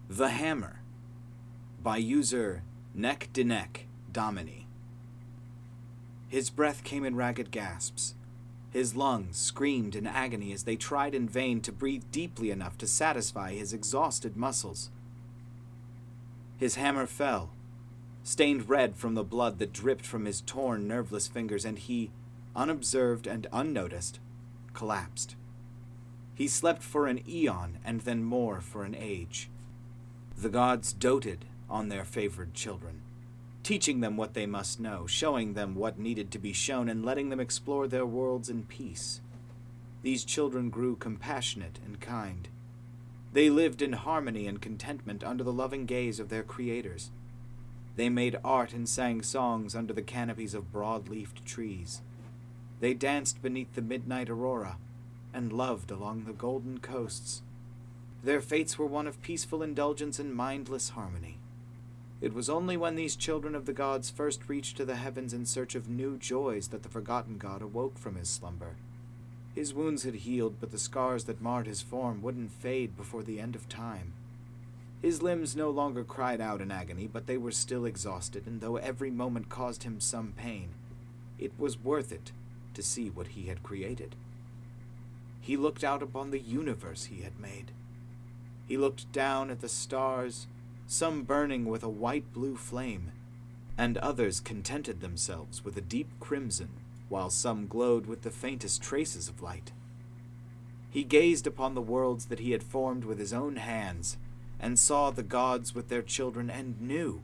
The Hammer by user Neck Domini. His breath came in ragged gasps. His lungs screamed in agony as they tried in vain to breathe deeply enough to satisfy his exhausted muscles. His hammer fell, stained red from the blood that dripped from his torn, nerveless fingers, and he, unobserved and unnoticed, collapsed. He slept for an eon and then more for an age. The gods doted on their favored children, teaching them what they must know, showing them what needed to be shown, and letting them explore their worlds in peace. These children grew compassionate and kind. They lived in harmony and contentment under the loving gaze of their creators. They made art and sang songs under the canopies of broad-leafed trees. They danced beneath the midnight aurora and loved along the golden coasts. Their fates were one of peaceful indulgence and mindless harmony. It was only when these children of the gods first reached to the heavens in search of new joys that the forgotten god awoke from his slumber. His wounds had healed, but the scars that marred his form wouldn't fade before the end of time. His limbs no longer cried out in agony, but they were still exhausted, and though every moment caused him some pain, it was worth it to see what he had created. He looked out upon the universe he had made. He looked down at the stars, some burning with a white-blue flame, and others contented themselves with a deep crimson, while some glowed with the faintest traces of light. He gazed upon the worlds that he had formed with his own hands, and saw the gods with their children, and knew.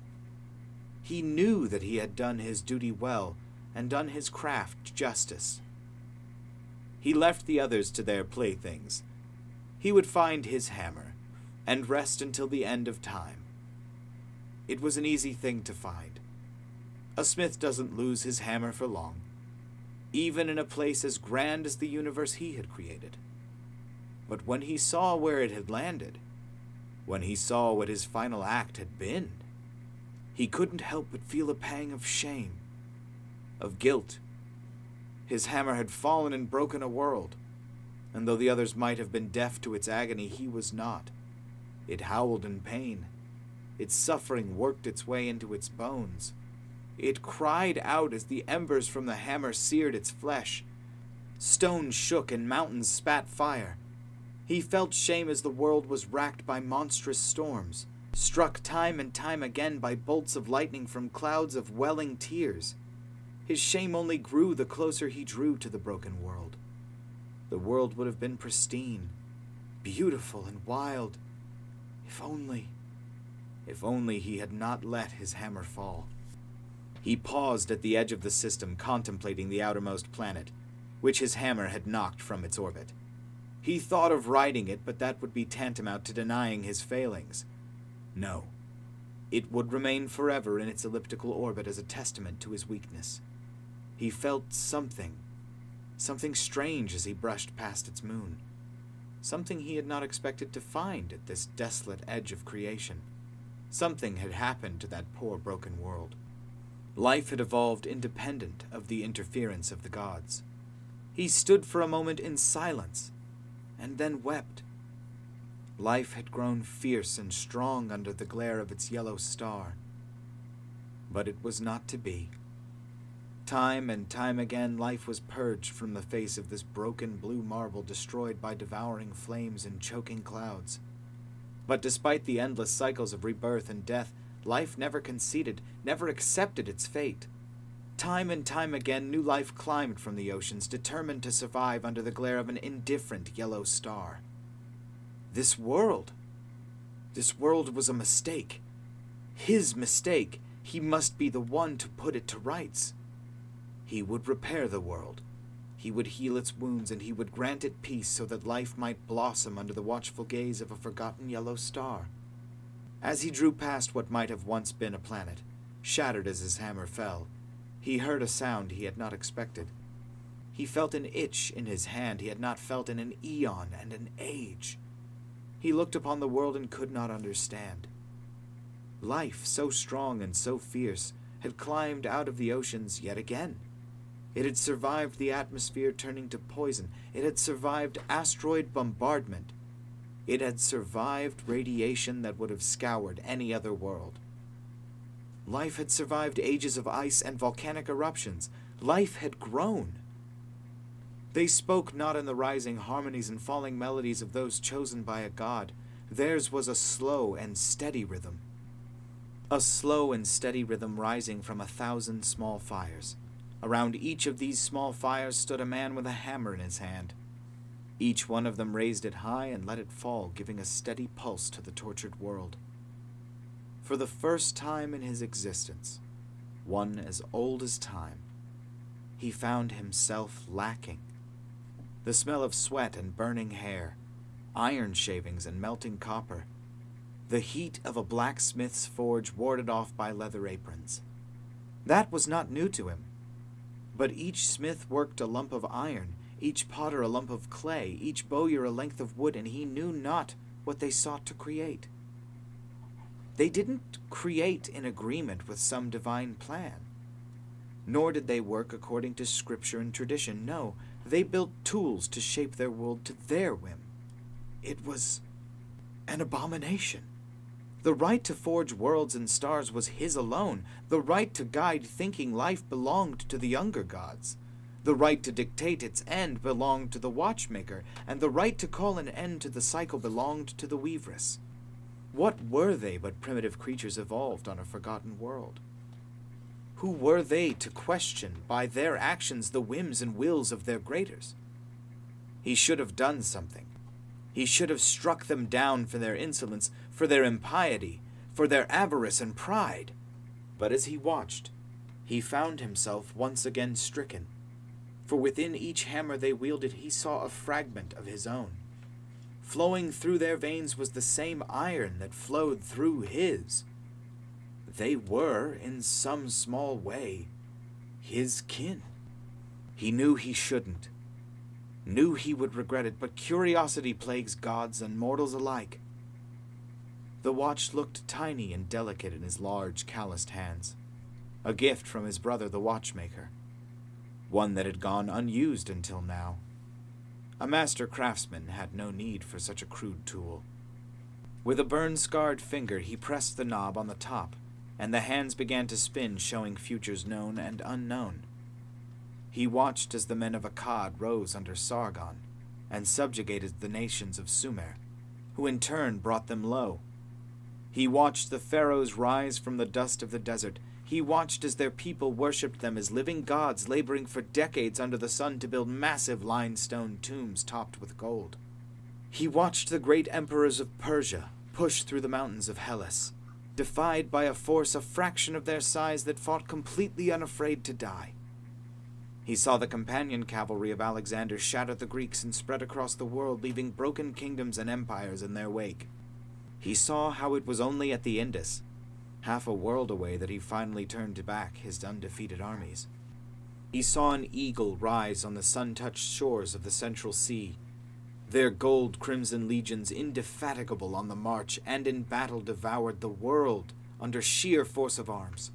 He knew that he had done his duty well, and done his craft justice. He left the others to their playthings. He would find his hammer, and rest until the end of time. It was an easy thing to find. A smith doesn't lose his hammer for long, even in a place as grand as the universe he had created. But when he saw where it had landed, when he saw what his final act had been, he couldn't help but feel a pang of shame, of guilt. His hammer had fallen and broken a world, and though the others might have been deaf to its agony, he was not. It howled in pain. Its suffering worked its way into its bones. It cried out as the embers from the hammer seared its flesh. Stones shook and mountains spat fire. He felt shame as the world was racked by monstrous storms, struck time and time again by bolts of lightning from clouds of welling tears. His shame only grew the closer he drew to the broken world. The world would have been pristine, beautiful and wild, if only he had not let his hammer fall. He paused at the edge of the system, contemplating the outermost planet, which his hammer had knocked from its orbit. He thought of riding it, but that would be tantamount to denying his failings. No, it would remain forever in its elliptical orbit as a testament to his weakness. He felt something strange as he brushed past its moon. Something he had not expected to find at this desolate edge of creation. Something had happened to that poor broken world. Life had evolved independent of the interference of the gods. He stood for a moment in silence, and then wept. Life had grown fierce and strong under the glare of its yellow star. But it was not to be. Time and time again, life was purged from the face of this broken blue marble, destroyed by devouring flames and choking clouds. But despite the endless cycles of rebirth and death, life never conceded, never accepted its fate. Time and time again, new life climbed from the oceans, determined to survive under the glare of an indifferent yellow star. This world was a mistake. His mistake. He must be the one to put it to rights. He would repair the world. He would heal its wounds, and he would grant it peace so that life might blossom under the watchful gaze of a forgotten yellow star. As he drew past what might have once been a planet, shattered as his hammer fell, he heard a sound he had not expected. He felt an itch in his hand he had not felt in an eon and an age. He looked upon the world and could not understand. Life, so strong and so fierce, had climbed out of the oceans yet again. It had survived the atmosphere turning to poison. It had survived asteroid bombardment. It had survived radiation that would have scoured any other world. Life had survived ages of ice and volcanic eruptions. Life had grown. They spoke not in the rising harmonies and falling melodies of those chosen by a god. Theirs was a slow and steady rhythm. A slow and steady rhythm rising from 1,000 small fires. Around each of these small fires stood a man with a hammer in his hand. Each one of them raised it high and let it fall, giving a steady pulse to the tortured world. For the first time in his existence, one as old as time, he found himself lacking. The smell of sweat and burning hair, iron shavings and melting copper, the heat of a blacksmith's forge warded off by leather aprons. That was not new to him. But each smith worked a lump of iron, each potter a lump of clay, each bowyer a length of wood, and he knew not what they sought to create. They didn't create in agreement with some divine plan. Nor did they work according to scripture and tradition. No, they built tools to shape their world to their whim. It was an abomination. The right to forge worlds and stars was his alone. The right to guide thinking life belonged to the younger gods. The right to dictate its end belonged to the watchmaker, and the right to call an end to the cycle belonged to the weavress. What were they but primitive creatures evolved on a forgotten world? Who were they to question by their actions the whims and wills of their graders? He should have done something. He should have struck them down for their insolence, for their impiety, for their avarice and pride. But as he watched, he found himself once again stricken. For within each hammer they wielded he saw a fragment of his own. Flowing through their veins was the same iron that flowed through his. They were, in some small way, his kin. He knew he shouldn't. Knew he would regret it, but curiosity plagues gods and mortals alike. The watch looked tiny and delicate in his large, calloused hands. A gift from his brother, the watchmaker. One that had gone unused until now. A master craftsman had no need for such a crude tool. With a burn-scarred finger, he pressed the knob on the top, and the hands began to spin, showing futures known and unknown. He watched as the men of Akkad rose under Sargon, and subjugated the nations of Sumer, who in turn brought them low. He watched the pharaohs rise from the dust of the desert. He watched as their people worshipped them as living gods, laboring for decades under the sun to build massive limestone tombs topped with gold. He watched the great emperors of Persia push through the mountains of Hellas, defied by a force a fraction of their size that fought completely unafraid to die. He saw the companion cavalry of Alexander shatter the Greeks and spread across the world, leaving broken kingdoms and empires in their wake. He saw how it was only at the Indus, half a world away, that he finally turned back his undefeated armies. He saw an eagle rise on the sun-touched shores of the Central Sea, their gold-crimson legions indefatigable on the march, and in battle devoured the world under sheer force of arms.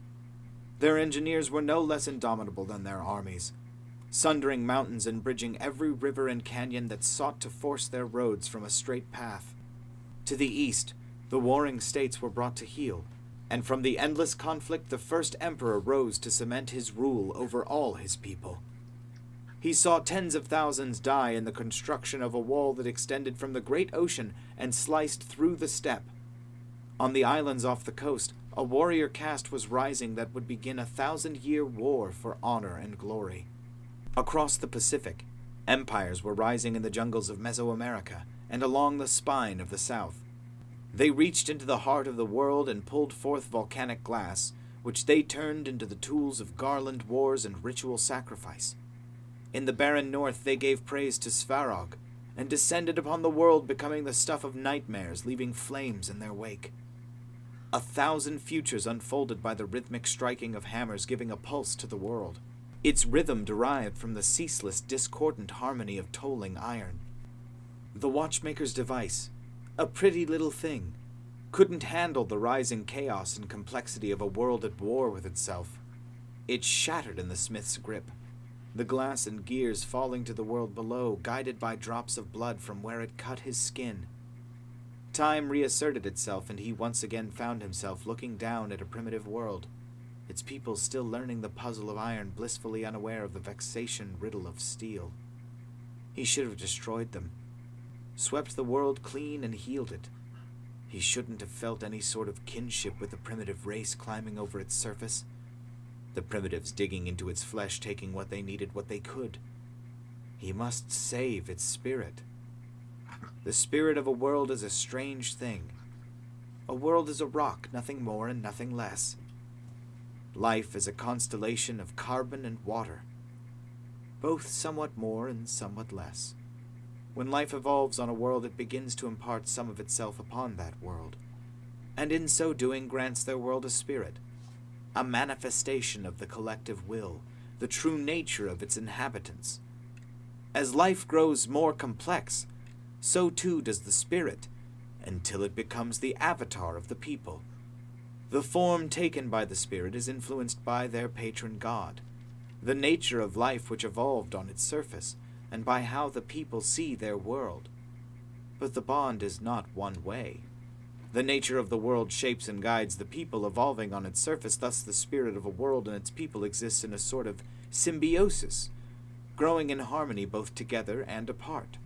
Their engineers were no less indomitable than their armies, sundering mountains and bridging every river and canyon that sought to force their roads from a straight path. To the east, the warring states were brought to heel, and from the endless conflict the first emperor rose to cement his rule over all his people. He saw tens of thousands die in the construction of a wall that extended from the great ocean and sliced through the steppe. On the islands off the coast, a warrior caste was rising that would begin a 1,000-year war for honor and glory. Across the Pacific, empires were rising in the jungles of Mesoamerica and along the spine of the South. They reached into the heart of the world and pulled forth volcanic glass, which they turned into the tools of garland wars and ritual sacrifice. In the barren north they gave praise to Svarog, and descended upon the world, becoming the stuff of nightmares, leaving flames in their wake. 1,000 futures unfolded by the rhythmic striking of hammers, giving a pulse to the world. Its rhythm derived from the ceaseless, discordant harmony of tolling iron. The watchmaker's device, a pretty little thing, couldn't handle the rising chaos and complexity of a world at war with itself. It shattered in the smith's grip, the glass and gears falling to the world below, guided by drops of blood from where it cut his skin. Time reasserted itself, and he once again found himself looking down at a primitive world, its people still learning the puzzle of iron, blissfully unaware of the vexation riddle of steel. He should have destroyed them, swept the world clean and healed it. He shouldn't have felt any sort of kinship with the primitive race climbing over its surface, the primitives digging into its flesh, taking what they needed, what they could. He must save its spirit. The spirit of a world is a strange thing. A world is a rock, nothing more and nothing less. Life is a constellation of carbon and water, both somewhat more and somewhat less. When life evolves on a world, it begins to impart some of itself upon that world, and in so doing grants their world a spirit, a manifestation of the collective will, the true nature of its inhabitants. As life grows more complex, so too does the spirit, until it becomes the avatar of the people. The form taken by the spirit is influenced by their patron god, the nature of life which evolved on its surface, and by how the people see their world. But the bond is not one way. The nature of the world shapes and guides the people evolving on its surface, thus the spirit of a world and its people exists in a sort of symbiosis, growing in harmony both together and apart.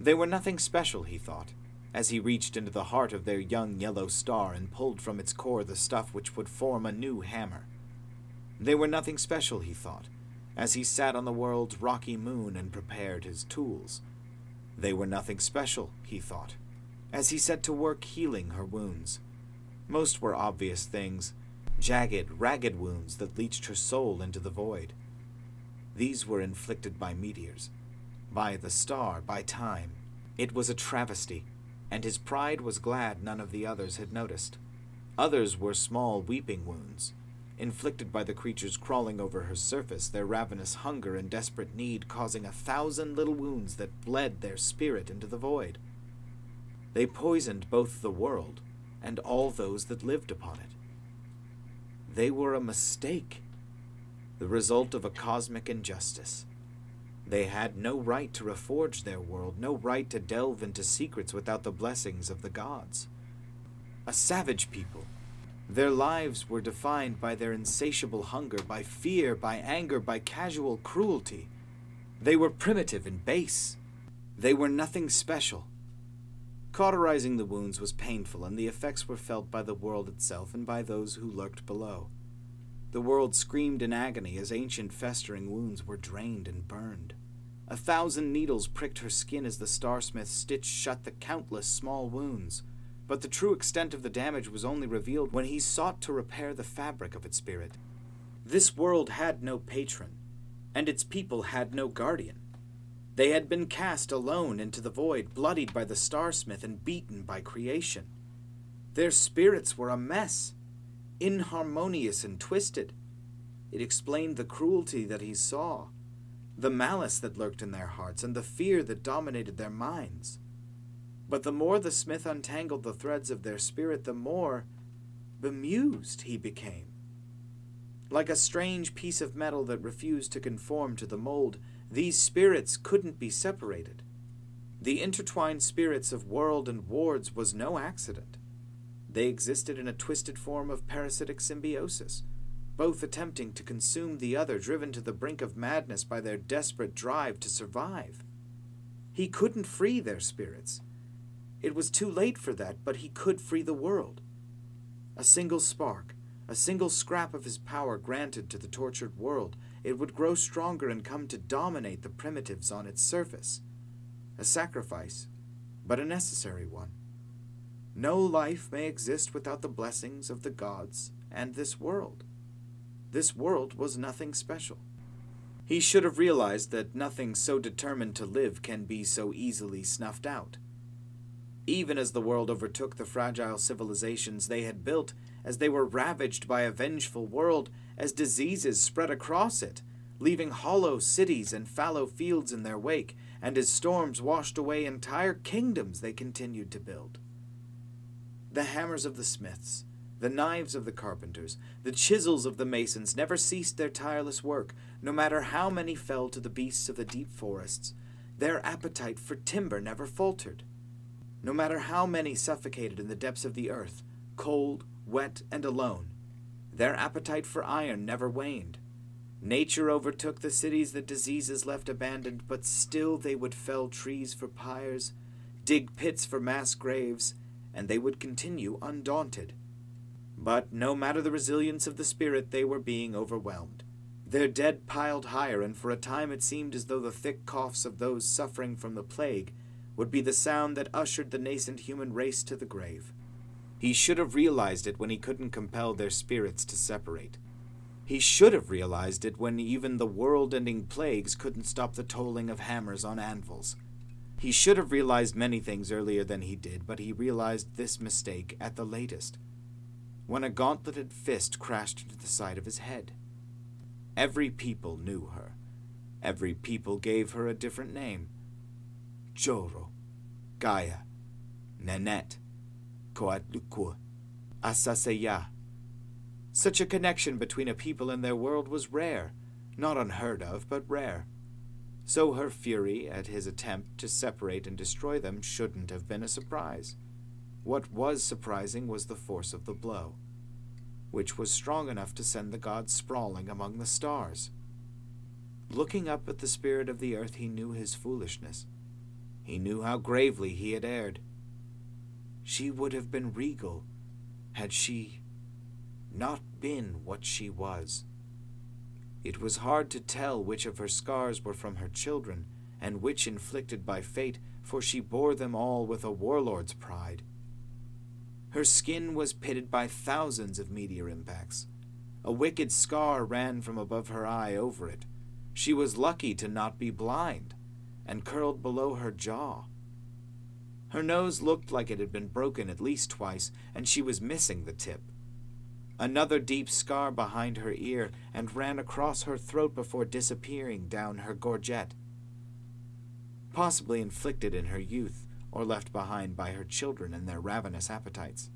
They were nothing special, he thought, as he reached into the heart of their young yellow star and pulled from its core the stuff which would form a new hammer. They were nothing special, he thought, as he sat on the world's rocky moon and prepared his tools. They were nothing special, he thought, as he set to work healing her wounds. Most were obvious things, jagged, ragged wounds that leached her soul into the void. These were inflicted by meteors, by the star, by time. It was a travesty, and his pride was glad none of the others had noticed. Others were small weeping wounds, inflicted by the creatures crawling over her surface, their ravenous hunger and desperate need causing 1,000 little wounds that bled their spirit into the void. They poisoned both the world and all those that lived upon it. They were a mistake, the result of a cosmic injustice. They had no right to reforge their world, no right to delve into secrets without the blessings of the gods. A savage people. Their lives were defined by their insatiable hunger, by fear, by anger, by casual cruelty. They were primitive and base. They were nothing special. Cauterizing the wounds was painful, and the effects were felt by the world itself and by those who lurked below. The world screamed in agony as ancient festering wounds were drained and burned. 1,000 needles pricked her skin as the starsmith stitched shut the countless small wounds. But the true extent of the damage was only revealed when he sought to repair the fabric of its spirit. This world had no patron, and its people had no guardian. They had been cast alone into the void, bloodied by the starsmith and beaten by creation. Their spirits were a mess, inharmonious and twisted. It explained the cruelty that he saw, the malice that lurked in their hearts, and the fear that dominated their minds. But the more the smith untangled the threads of their spirit, the more bemused he became. Like a strange piece of metal that refused to conform to the mold, these spirits couldn't be separated. The intertwined spirits of world and wards was no accident. They existed in a twisted form of parasitic symbiosis, both attempting to consume the other, driven to the brink of madness by their desperate drive to survive. He couldn't free their spirits. It was too late for that, but he could free the world. A single spark, a single scrap of his power granted to the tortured world, it would grow stronger and come to dominate the primitives on its surface. A sacrifice, but a necessary one. No life may exist without the blessings of the gods and this world. This world was nothing special. He should have realized that nothing so determined to live can be so easily snuffed out. Even as the world overtook the fragile civilizations they had built, as they were ravaged by a vengeful world, as diseases spread across it, leaving hollow cities and fallow fields in their wake, and as storms washed away entire kingdoms they continued to build. The hammers of the smiths, the knives of the carpenters, the chisels of the masons never ceased their tireless work, no matter how many fell to the beasts of the deep forests. Their appetite for timber never faltered. No matter how many suffocated in the depths of the earth, cold, wet, and alone, their appetite for iron never waned. Nature overtook the cities that diseases left abandoned, but still they would fell trees for pyres, dig pits for mass graves, and they would continue undaunted. But no matter the resilience of the spirit, they were being overwhelmed. Their dead piled higher, and for a time it seemed as though the thick coughs of those suffering from the plague would be the sound that ushered the nascent human race to the grave. He should have realized it when he couldn't compel their spirits to separate. He should have realized it when even the world-ending plagues couldn't stop the tolling of hammers on anvils. He should have realized many things earlier than he did, but he realized this mistake at the latest, when a gauntleted fist crashed into the side of his head. Every people knew her. Every people gave her a different name. Yroll, Gaia, Nanette, Coatluku, Asaseya. Such a connection between a people and their world was rare, not unheard of, but rare. So her fury at his attempt to separate and destroy them shouldn't have been a surprise. What was surprising was the force of the blow, which was strong enough to send the gods sprawling among the stars. Looking up at the spirit of the earth, he knew his foolishness. He knew how gravely he had erred. She would have been regal had she not been what she was. It was hard to tell which of her scars were from her children and which inflicted by fate, for she bore them all with a warlord's pride. Her skin was pitted by thousands of meteor impacts. A wicked scar ran from above her eye over it. She was lucky to not be blind, and curled below her jaw. Her nose looked like it had been broken at least twice, and she was missing the tip. Another deep scar behind her ear, and ran across her throat before disappearing down her gorget. Possibly inflicted in her youth, or left behind by her children and their ravenous appetites.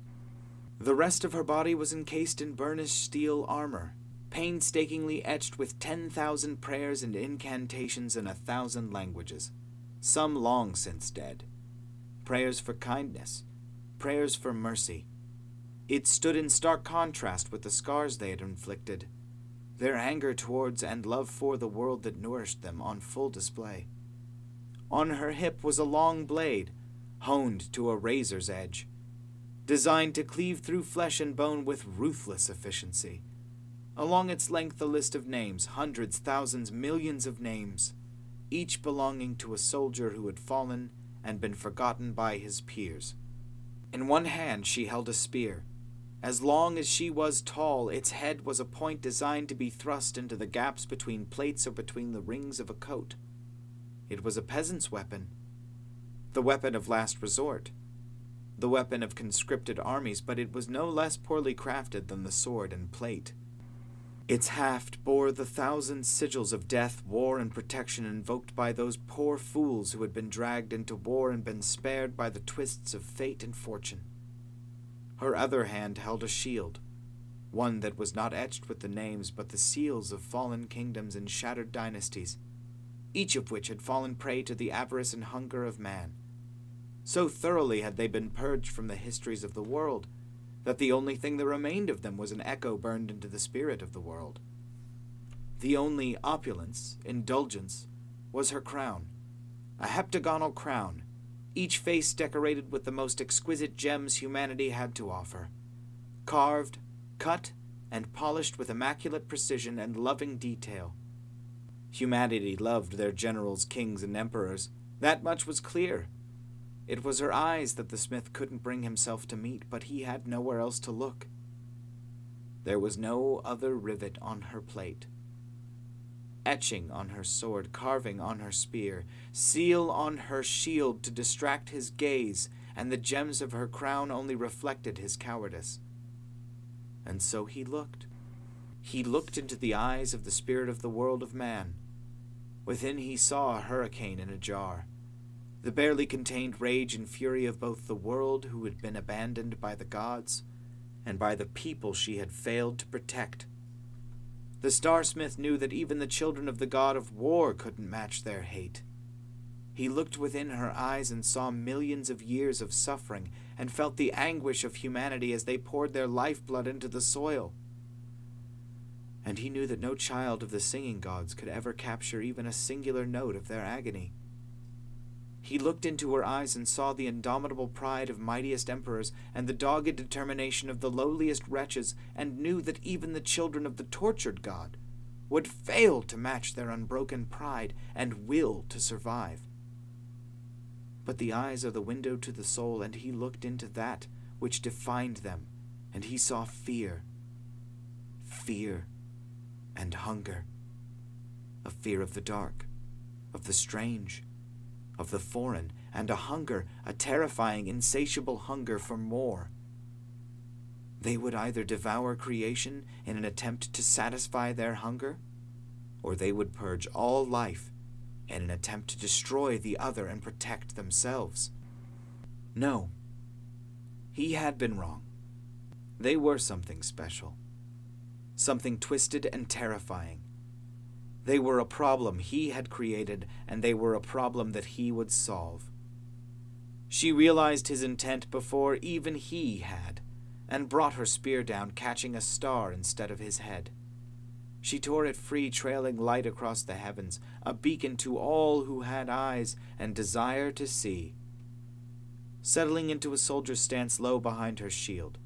The rest of her body was encased in burnished steel armor, painstakingly etched with 10,000 prayers and incantations in 1,000 languages, some long since dead. Prayers for kindness, prayers for mercy. It stood in stark contrast with the scars they had inflicted, their anger towards and love for the world that nourished them on full display. On her hip was a long blade, honed to a razor's edge, designed to cleave through flesh and bone with ruthless efficiency. Along its length a list of names, hundreds, thousands, millions of names, each belonging to a soldier who had fallen and been forgotten by his peers. In one hand she held a spear. As long as she was tall, its head was a point designed to be thrust into the gaps between plates or between the rings of a coat. It was a peasant's weapon, the weapon of last resort, the weapon of conscripted armies, but it was no less poorly crafted than the sword and plate. Its haft bore the 1,000 sigils of death, war, and protection invoked by those poor fools who had been dragged into war and been spared by the twists of fate and fortune. Her other hand held a shield, one that was not etched with the names but the seals of fallen kingdoms and shattered dynasties, each of which had fallen prey to the avarice and hunger of man. So thoroughly had they been purged from the histories of the world that the only thing that remained of them was an echo burned into the spirit of the world. The only opulence, indulgence, was her crown, a heptagonal crown, each face decorated with the most exquisite gems humanity had to offer, carved, cut, and polished with immaculate precision and loving detail. Humanity loved their generals, kings, and emperors. That much was clear. It was her eyes that the smith couldn't bring himself to meet, but he had nowhere else to look. There was no other rivet on her plate. Etching on her sword, carving on her spear, seal on her shield to distract his gaze, and the gems of her crown only reflected his cowardice. And so he looked. He looked into the eyes of the spirit of the world of man. Within he saw a hurricane in a jar, the barely contained rage and fury of both the world who had been abandoned by the gods and by the people she had failed to protect. The Starsmith knew that even the children of the god of war couldn't match their hate. He looked within her eyes and saw millions of years of suffering and felt the anguish of humanity as they poured their lifeblood into the soil. And he knew that no child of the singing gods could ever capture even a singular note of their agony. He looked into her eyes and saw the indomitable pride of mightiest emperors and the dogged determination of the lowliest wretches, and knew that even the children of the tortured god would fail to match their unbroken pride and will to survive. But the eyes are the window to the soul, and he looked into that which defined them, and he saw fear. Fear and hunger. A fear of the dark, of the strange, of the foreign, and a hunger, a terrifying, insatiable hunger for more. They would either devour creation in an attempt to satisfy their hunger, or they would purge all life in an attempt to destroy the other and protect themselves. No, he had been wrong. They were something special, something twisted and terrifying. They were a problem he had created, and they were a problem that he would solve. She realized his intent before even he had, and brought her spear down, catching a star instead of his head. She tore it free, trailing light across the heavens, a beacon to all who had eyes and desire to see. Settling into a soldier's stance low behind her shield,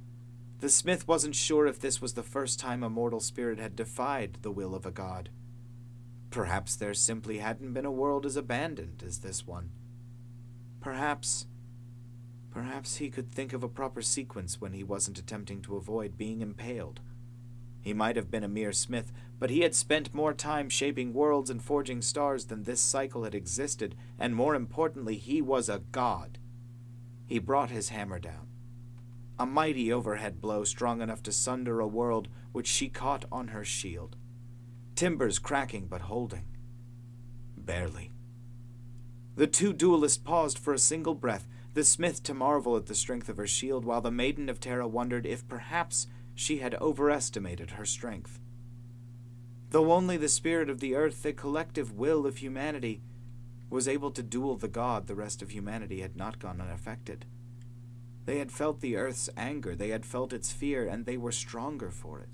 the smith wasn't sure if this was the first time a mortal spirit had defied the will of a god. Perhaps there simply hadn't been a world as abandoned as this one. Perhaps he could think of a proper sequence when he wasn't attempting to avoid being impaled. He might have been a mere smith, but he had spent more time shaping worlds and forging stars than this cycle had existed, and more importantly, he was a god. He brought his hammer down. A mighty overhead blow strong enough to sunder a world, which she caught on her shield. Timbers cracking but holding. Barely. The two duelists paused for a single breath, the smith to marvel at the strength of her shield, while the Maiden of Terra wondered if perhaps she had overestimated her strength. Though only the spirit of the earth, the collective will of humanity, was able to duel the god, the rest of humanity had not gone unaffected. They had felt the earth's anger, they had felt its fear, and they were stronger for it.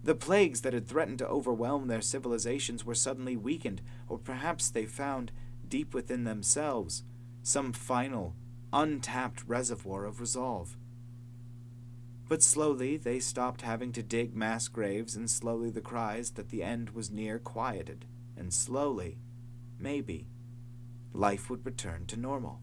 The plagues that had threatened to overwhelm their civilizations were suddenly weakened, or perhaps they found, deep within themselves, some final, untapped reservoir of resolve. But slowly they stopped having to dig mass graves, and slowly the cries that the end was near quieted, and slowly, maybe, life would return to normal.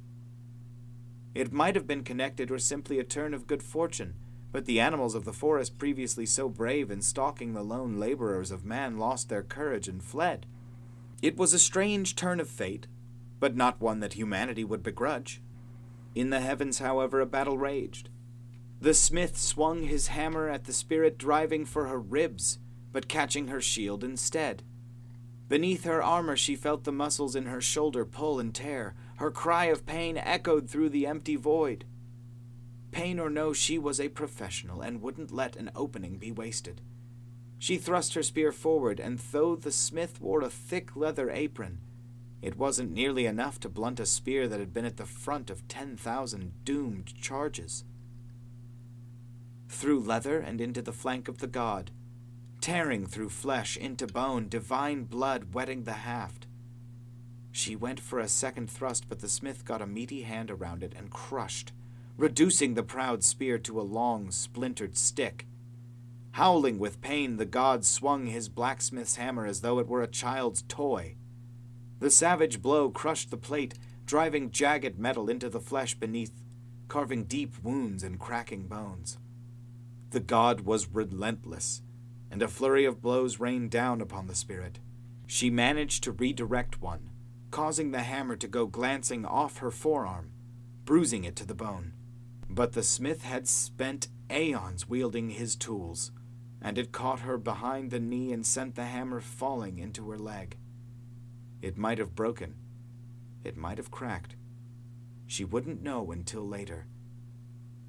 It might have been connected or simply a turn of good fortune, but the animals of the forest, previously so brave in stalking the lone laborers of man, lost their courage and fled. It was a strange turn of fate, but not one that humanity would begrudge. In the heavens, however, a battle raged. The smith swung his hammer at the spirit, driving for her ribs, but catching her shield instead. Beneath her armor she felt the muscles in her shoulder pull and tear. Her cry of pain echoed through the empty void. Pain or no, she was a professional and wouldn't let an opening be wasted. She thrust her spear forward, and though the smith wore a thick leather apron, it wasn't nearly enough to blunt a spear that had been at the front of 10,000 doomed charges. Through leather and into the flank of the god, tearing through flesh into bone, divine blood wetting the haft. She went for a second thrust, but the smith got a meaty hand around it and crushed, reducing the proud spear to a long, splintered stick. Howling with pain, the god swung his blacksmith's hammer as though it were a child's toy. The savage blow crushed the plate, driving jagged metal into the flesh beneath, carving deep wounds and cracking bones. The god was relentless, and a flurry of blows rained down upon the spirit. She managed to redirect one, causing the hammer to go glancing off her forearm, bruising it to the bone. But the smith had spent aeons wielding his tools, and it caught her behind the knee and sent the hammer falling into her leg. It might have broken. It might have cracked. She wouldn't know until later.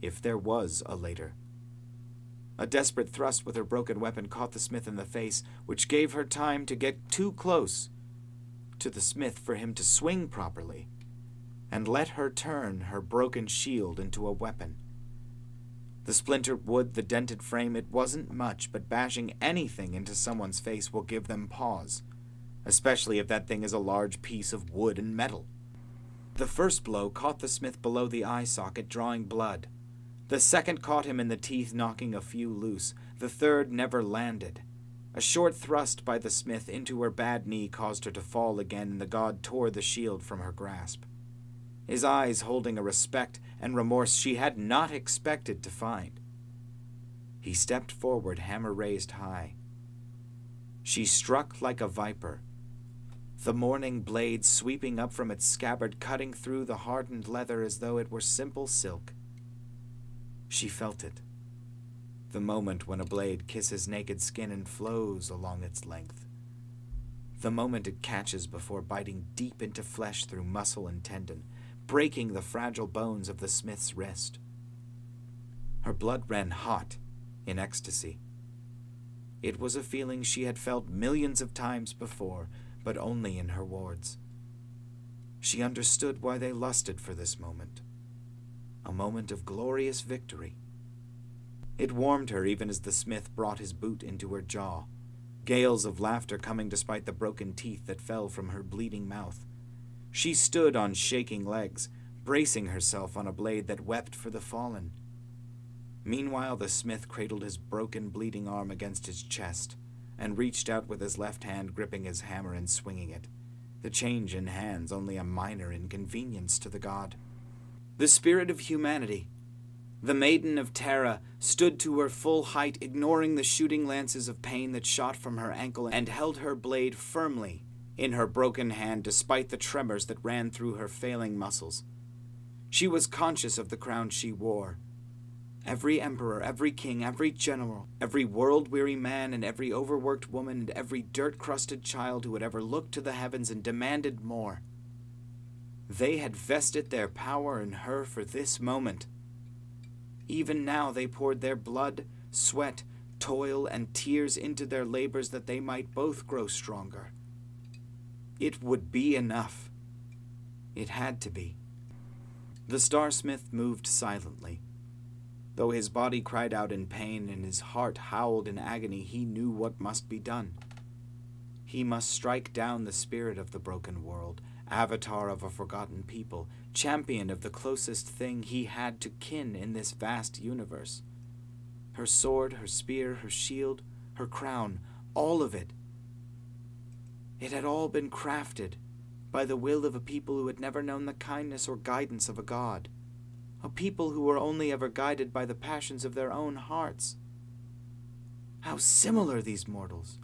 If there was a later. A desperate thrust with her broken weapon caught the smith in the face, which gave her time to get too close. to the smith for him to swing properly, and let her turn her broken shield into a weapon. The splintered wood, the dented frame, it wasn't much, but bashing anything into someone's face will give them pause, especially if that thing is a large piece of wood and metal. The first blow caught the smith below the eye socket, drawing blood. The second caught him in the teeth, knocking a few loose. The third never landed. A short thrust by the smith into her bad knee caused her to fall again, and the god tore the shield from her grasp, his eyes holding a respect and remorse she had not expected to find. He stepped forward, hammer raised high. She struck like a viper, the morning blade sweeping up from its scabbard, cutting through the hardened leather as though it were simple silk. She felt it, the moment when a blade kisses naked skin and flows along its length, the moment it catches before biting deep into flesh through muscle and tendon, breaking the fragile bones of the smith's wrist. Her blood ran hot in ecstasy. It was a feeling she had felt millions of times before, but only in her wards. She understood why they lusted for this moment, a moment of glorious victory. It warmed her even as the smith brought his boot into her jaw, gales of laughter coming despite the broken teeth that fell from her bleeding mouth. She stood on shaking legs, bracing herself on a blade that wept for the fallen. Meanwhile, the smith cradled his broken, bleeding arm against his chest and reached out with his left hand, gripping his hammer and swinging it, the change in hands only a minor inconvenience to the god. The spirit of humanity, the maiden of Terra, stood to her full height, ignoring the shooting lances of pain that shot from her ankle, and held her blade firmly in her broken hand despite the tremors that ran through her failing muscles. She was conscious of the crown she wore. Every emperor, every king, every general, every world-weary man, and every overworked woman, and every dirt-crusted child who had ever looked to the heavens and demanded more, they had vested their power in her for this moment. Even now they poured their blood, sweat, toil, and tears into their labors that they might both grow stronger. It would be enough. It had to be. The starsmith moved silently. Though his body cried out in pain and his heart howled in agony, he knew what must be done. He must strike down the spirit of the broken world, avatar of a forgotten people, champion of the closest thing he had to kin in this vast universe. Her sword, her spear, her shield, her crown, all of it. It had all been crafted by the will of a people who had never known the kindness or guidance of a god, a people who were only ever guided by the passions of their own hearts. How similar these mortals!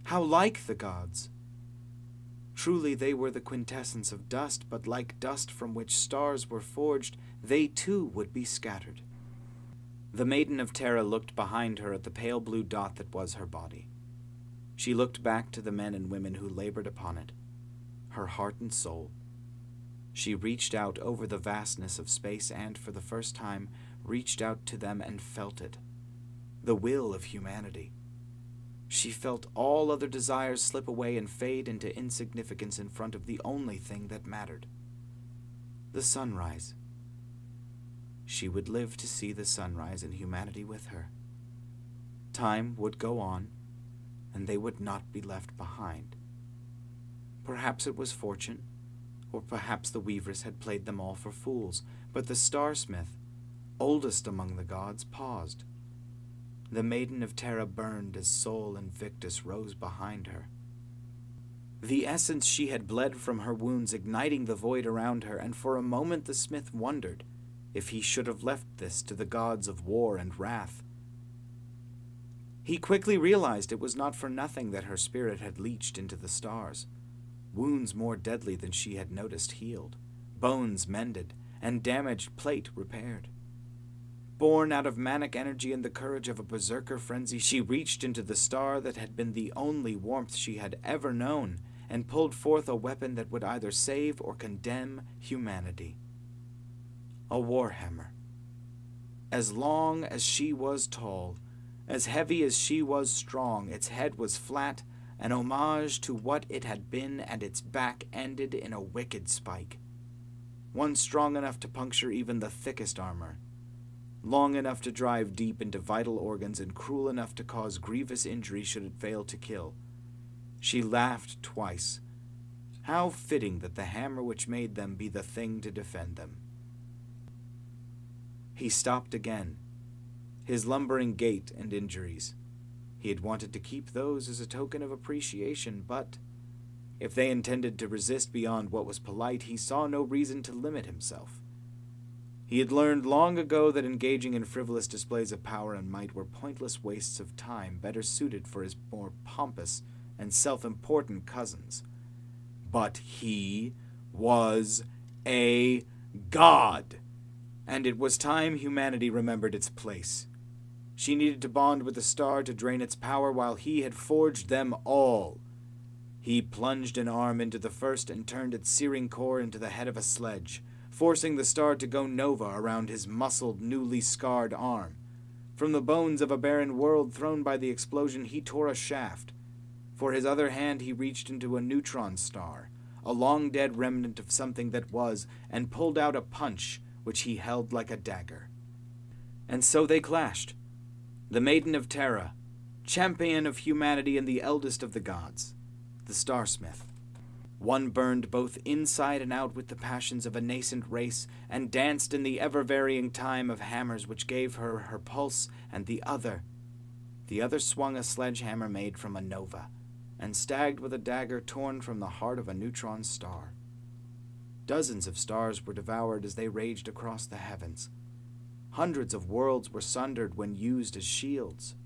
How like the gods! Truly they were the quintessence of dust, but like dust from which stars were forged, they too would be scattered. The maiden of Terra looked behind her at the pale blue dot that was her body. She looked back to the men and women who labored upon it, her heart and soul. She reached out over the vastness of space and, for the first time, reached out to them and felt it, the will of humanity. She felt all other desires slip away and fade into insignificance in front of the only thing that mattered, the sunrise. She would live to see the sunrise and humanity with her. Time would go on, and they would not be left behind. Perhaps it was fortune, or perhaps the weavers had played them all for fools, but the starsmith, oldest among the gods, paused. The maiden of Terra burned as Sol Invictus rose behind her. The essence she had bled from her wounds igniting the void around her, and for a moment the smith wondered if he should have left this to the gods of war and wrath. He quickly realized it was not for nothing that her spirit had leached into the stars. Wounds more deadly than she had noticed healed, bones mended, and damaged plate repaired. Born out of manic energy and the courage of a berserker frenzy, she reached into the star that had been the only warmth she had ever known, and pulled forth a weapon that would either save or condemn humanity. A warhammer. As long as she was tall, as heavy as she was strong, its head was flat, an homage to what it had been, and its back ended in a wicked spike. One strong enough to puncture even the thickest armor, long enough to drive deep into vital organs, and cruel enough to cause grievous injury should it fail to kill. She laughed twice. How fitting that the hammer which made them be the thing to defend them. He stopped again, his lumbering gait and injuries. He had wanted to keep those as a token of appreciation, but if they intended to resist beyond what was polite, he saw no reason to limit himself. He had learned long ago that engaging in frivolous displays of power and might were pointless wastes of time, better suited for his more pompous and self-important cousins. But he was a god, and it was time humanity remembered its place. She needed to bond with the star to drain its power, while he had forged them all. He plunged an arm into the first and turned its searing core into the head of a sledge, forcing the star to go nova around his muscled, newly scarred arm. From the bones of a barren world thrown by the explosion, he tore a shaft. For his other hand he reached into a neutron star, a long-dead remnant of something that was, and pulled out a punch which he held like a dagger. And so they clashed. The Maiden of Terra, champion of humanity and the eldest of the gods, the Starsmith. One burned both inside and out with the passions of a nascent race, and danced in the ever-varying time of hammers which gave her her pulse, and the other swung a sledgehammer made from a nova, and stabbed with a dagger torn from the heart of a neutron star. Dozens of stars were devoured as they raged across the heavens. Hundreds of worlds were sundered when used as shields.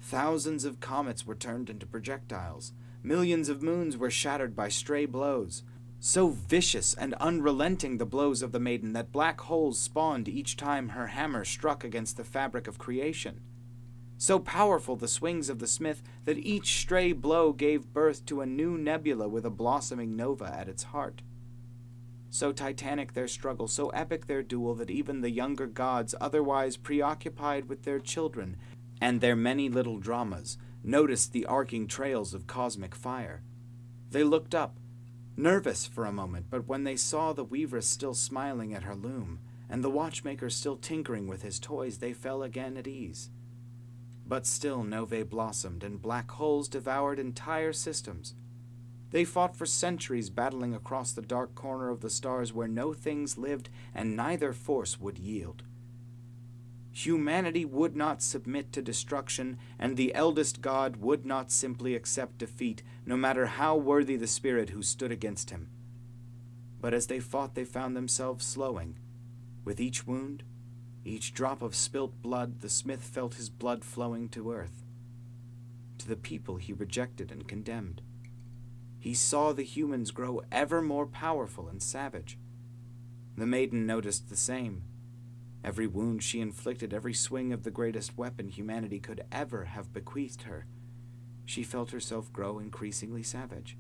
Thousands of comets were turned into projectiles. Millions of moons were shattered by stray blows. So vicious and unrelenting the blows of the maiden that black holes spawned each time her hammer struck against the fabric of creation. So powerful the swings of the smith that each stray blow gave birth to a new nebula with a blossoming nova at its heart. So titanic their struggle, so epic their duel, that even the younger gods, otherwise preoccupied with their children and their many little dramas, noticed the arcing trails of cosmic fire. They looked up, nervous for a moment, but when they saw the weavress still smiling at her loom, and the watchmaker still tinkering with his toys, they fell again at ease. But still novae blossomed, and black holes devoured entire systems. They fought for centuries, battling across the dark corner of the stars where no things lived and neither force would yield. Humanity would not submit to destruction, and the eldest god would not simply accept defeat, no matter how worthy the spirit who stood against him. But as they fought, they found themselves slowing. With each wound, each drop of spilt blood, the smith felt his blood flowing to earth, to the people he rejected and condemned. He saw the humans grow ever more powerful and savage. The maiden noticed the same. Every wound she inflicted, every swing of the greatest weapon humanity could ever have bequeathed her, she felt herself grow increasingly savage.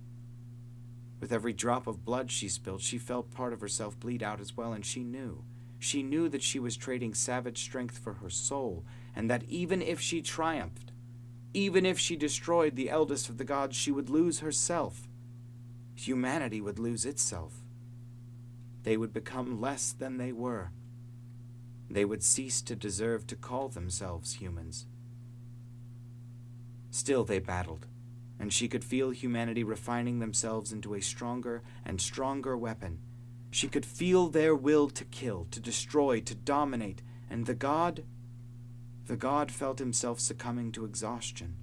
With every drop of blood she spilled, she felt part of herself bleed out as well, and she knew that she was trading savage strength for her soul, and that even if she triumphed, even if she destroyed the eldest of the gods, she would lose herself. Humanity would lose itself. They would become less than they were. They would cease to deserve to call themselves humans. Still they battled, and she could feel humanity refining themselves into a stronger and stronger weapon. She could feel their will to kill, to destroy, to dominate, and the god felt himself succumbing to exhaustion.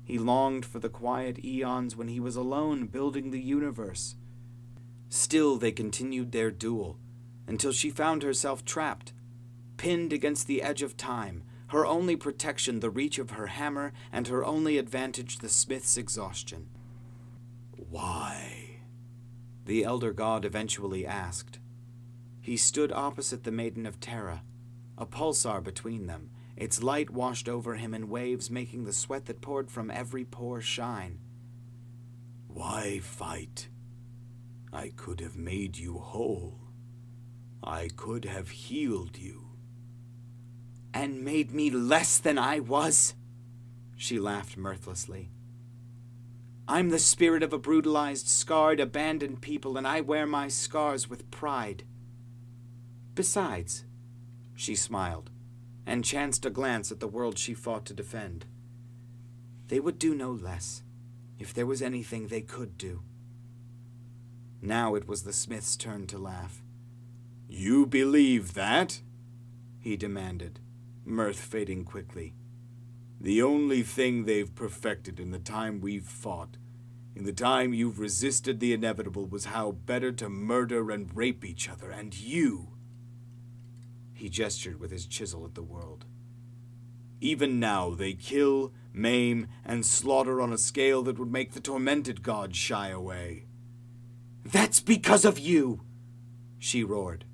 He longed for the quiet eons when he was alone building the universe. Still they continued their duel, until she found herself trapped, pinned against the edge of time, her only protection the reach of her hammer, and her only advantage the smith's exhaustion. "Why?" the elder god eventually asked. He stood opposite the Maiden of Terra, a pulsar between them. Its light washed over him in waves, making the sweat that poured from every pore shine. "Why fight? I could have made you whole. I could have healed you." "And made me less than I was?" She laughed mirthlessly. I'm the spirit of a brutalized, scarred, abandoned people, and I wear my scars with pride. Besides, she smiled, and chanced a glance at the world she fought to defend. They would do no less, if there was anything they could do. Now it was the smith's turn to laugh. "You believe that?" he demanded, mirth fading quickly. "The only thing they've perfected in the time we've fought, in the time you've resisted the inevitable, was how better to murder and rape each other, and you—" He gestured with his chisel at the world. "Even now they kill, maim, and slaughter on a scale that would make the tormented gods shy away." "That's because of you!" she roared.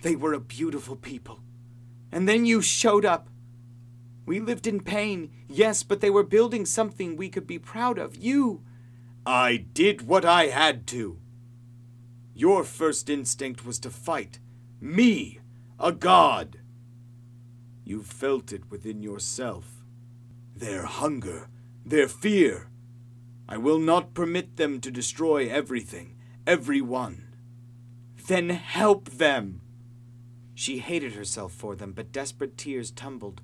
"They were a beautiful people. And then you showed up. We lived in pain, yes, but they were building something we could be proud of. You—" "I did what I had to. Your first instinct was to fight. Me, a god. You felt it within yourself. Their hunger, their fear. I will not permit them to destroy everything, everyone." "Then help them!" She hated herself for them, but desperate tears tumbled,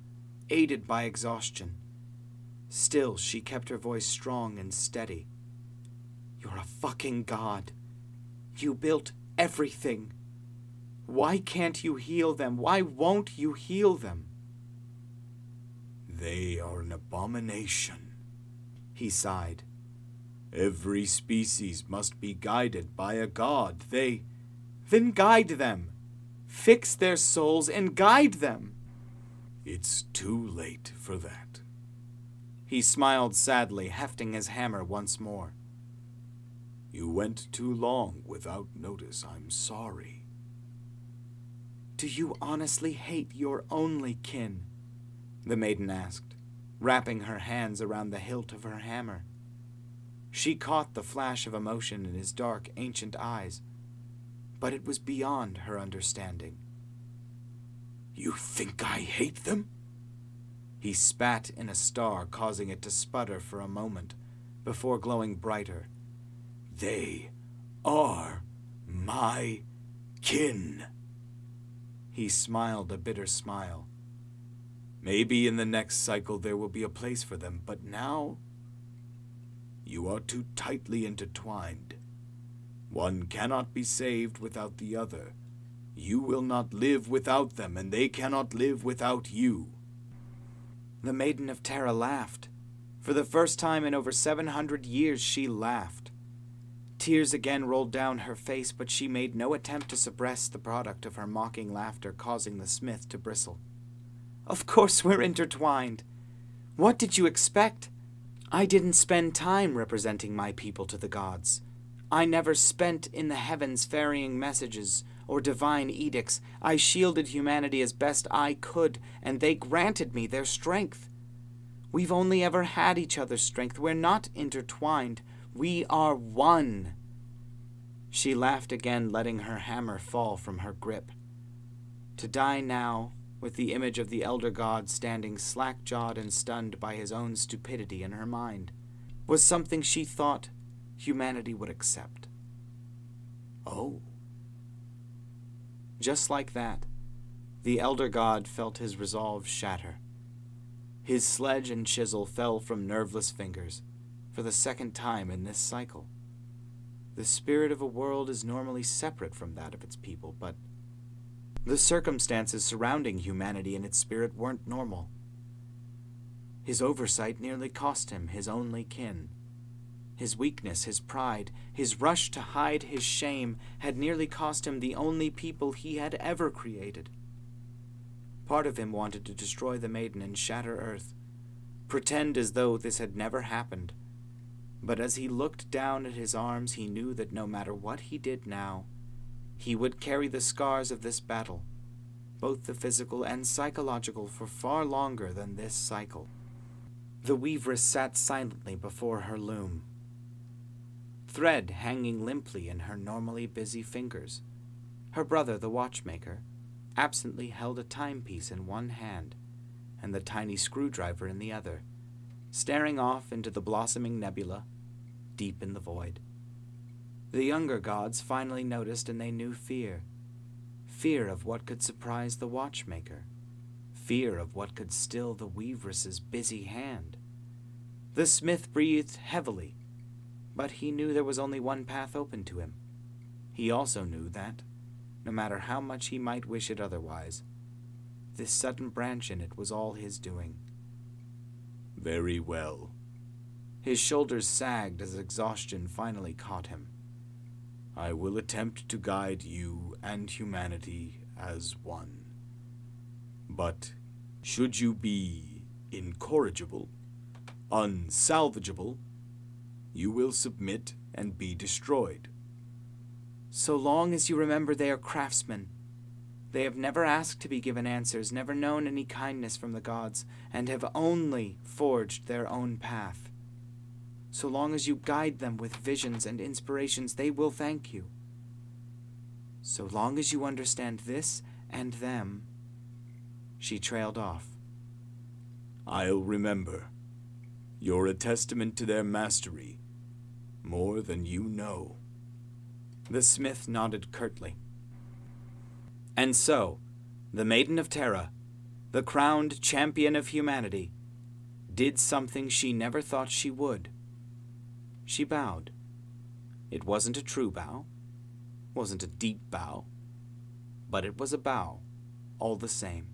aided by exhaustion. Still, she kept her voice strong and steady. "You're a fucking god. You built everything. Why can't you heal them? Why won't you heal them?" "They are an abomination," he sighed. "Every species must be guided by a god. Then guide them. Fix their souls and guide them." "It's too late for that." He smiled sadly, hefting his hammer once more. "You went too long without notice. I'm sorry." "Do you honestly hate your only kin?" the maiden asked, wrapping her hands around the hilt of her hammer. She caught the flash of emotion in his dark, ancient eyes, but it was beyond her understanding. "You think I hate them?" He spat in a star, causing it to sputter for a moment, before glowing brighter. "They are my kin." He smiled a bitter smile. "Maybe in the next cycle there will be a place for them, but now you are too tightly intertwined. One cannot be saved without the other. You will not live without them, and they cannot live without you." The Maiden of Terra laughed. For the first time in over 700 years, she laughed. Tears again rolled down her face, but she made no attempt to suppress the product of her mocking laughter, causing the smith to bristle. "Of course we're intertwined. What did you expect? I didn't spend time representing my people to the gods. I never spent in the heavens ferrying messages or divine edicts. I shielded humanity as best I could, and they granted me their strength. We've only ever had each other's strength. We're not intertwined. We are one." She laughed again, letting her hammer fall from her grip. To die now, with the image of the elder god standing slack-jawed and stunned by his own stupidity in her mind, was something she thought humanity would accept. Oh. Just like that, the elder god felt his resolve shatter. His sledge and chisel fell from nerveless fingers, for the second time in this cycle. The spirit of a world is normally separate from that of its people, but the circumstances surrounding humanity and its spirit weren't normal. His oversight nearly cost him his only kin. His weakness, his pride, his rush to hide his shame had nearly cost him the only people he had ever created. Part of him wanted to destroy the maiden and shatter Earth, pretend as though this had never happened. But as he looked down at his arms, he knew that no matter what he did now, he would carry the scars of this battle, both the physical and psychological, for far longer than this cycle. The weaveress sat silently before her loom, thread hanging limply in her normally busy fingers. Her brother, the watchmaker, absently held a timepiece in one hand and the tiny screwdriver in the other, staring off into the blossoming nebula, deep in the void. The younger gods finally noticed, and they knew fear. Fear of what could surprise the watchmaker. Fear of what could still the weavress's busy hand. The smith breathed heavily, but he knew there was only one path open to him. He also knew that, no matter how much he might wish it otherwise, this sudden branch in it was all his doing. Very well. His shoulders sagged as exhaustion finally caught him. I will attempt to guide you and humanity as one. But should you be incorrigible, unsalvageable, you will submit and be destroyed. So long as you remember they are craftsmen. They have never asked to be given answers, never known any kindness from the gods, and have only forged their own path. So long as you guide them with visions and inspirations, they will thank you. So long as you understand this and them. She trailed off. I'll remember. You're a testament to their mastery, more than you know. The smith nodded curtly. And so, the Maiden of Terra, the crowned champion of humanity, did something she never thought she would. She bowed. It wasn't a true bow, wasn't a deep bow, but it was a bow, all the same.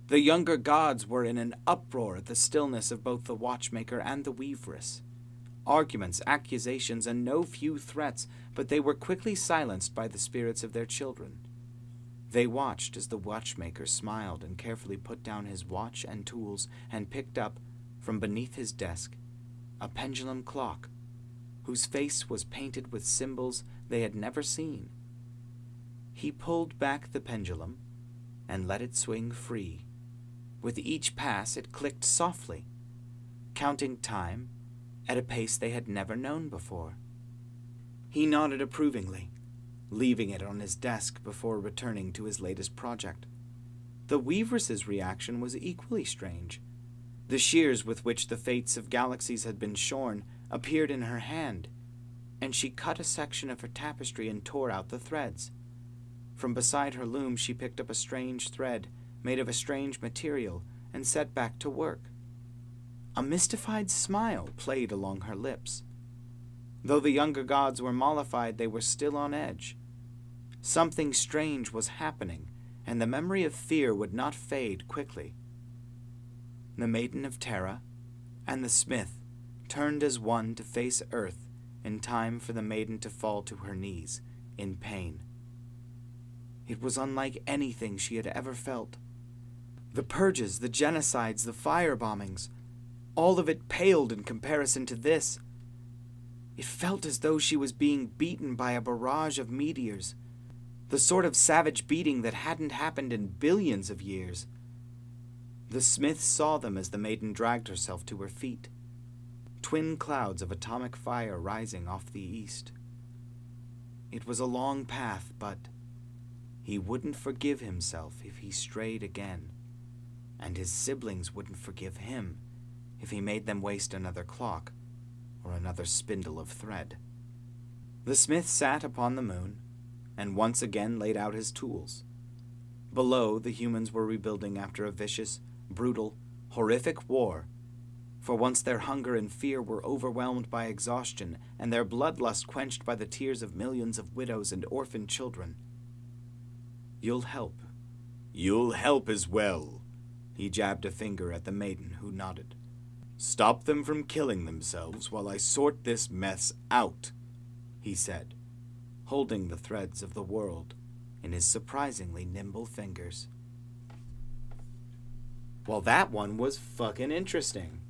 The younger gods were in an uproar at the stillness of both the watchmaker and the weaveress. Arguments, accusations, and no few threats, but they were quickly silenced by the spirits of their children. They watched as the watchmaker smiled and carefully put down his watch and tools and picked up, from beneath his desk, a pendulum clock, whose face was painted with symbols they had never seen. He pulled back the pendulum and let it swing free. With each pass it clicked softly, counting time at a pace they had never known before. He nodded approvingly, leaving it on his desk before returning to his latest project. The weavress's reaction was equally strange. The shears with which the fates of galaxies had been shorn appeared in her hand, and she cut a section of her tapestry and tore out the threads. From beside her loom she picked up a strange thread made of a strange material and set back to work. A mystified smile played along her lips. Though the younger gods were mollified, they were still on edge. Something strange was happening, and the memory of fear would not fade quickly. The Maiden of Terra and the smith turned as one to face Earth in time for the maiden to fall to her knees in pain. It was unlike anything she had ever felt. The purges, the genocides, the firebombings, all of it paled in comparison to this. It felt as though she was being beaten by a barrage of meteors, the sort of savage beating that hadn't happened in billions of years. The smith saw them as the maiden dragged herself to her feet, twin clouds of atomic fire rising off the east. It was a long path, but he wouldn't forgive himself if he strayed again, and his siblings wouldn't forgive him if he made them waste another clock or another spindle of thread. The smith sat upon the moon and once again laid out his tools. Below, the humans were rebuilding after a vicious, brutal, horrific war, for once their hunger and fear were overwhelmed by exhaustion and their bloodlust quenched by the tears of millions of widows and orphan children. You'll help. You'll help as well. He jabbed a finger at the maiden, who nodded. Stop them from killing themselves while I sort this mess out, he said, holding the threads of the world in his surprisingly nimble fingers. Well, that one was fucking interesting.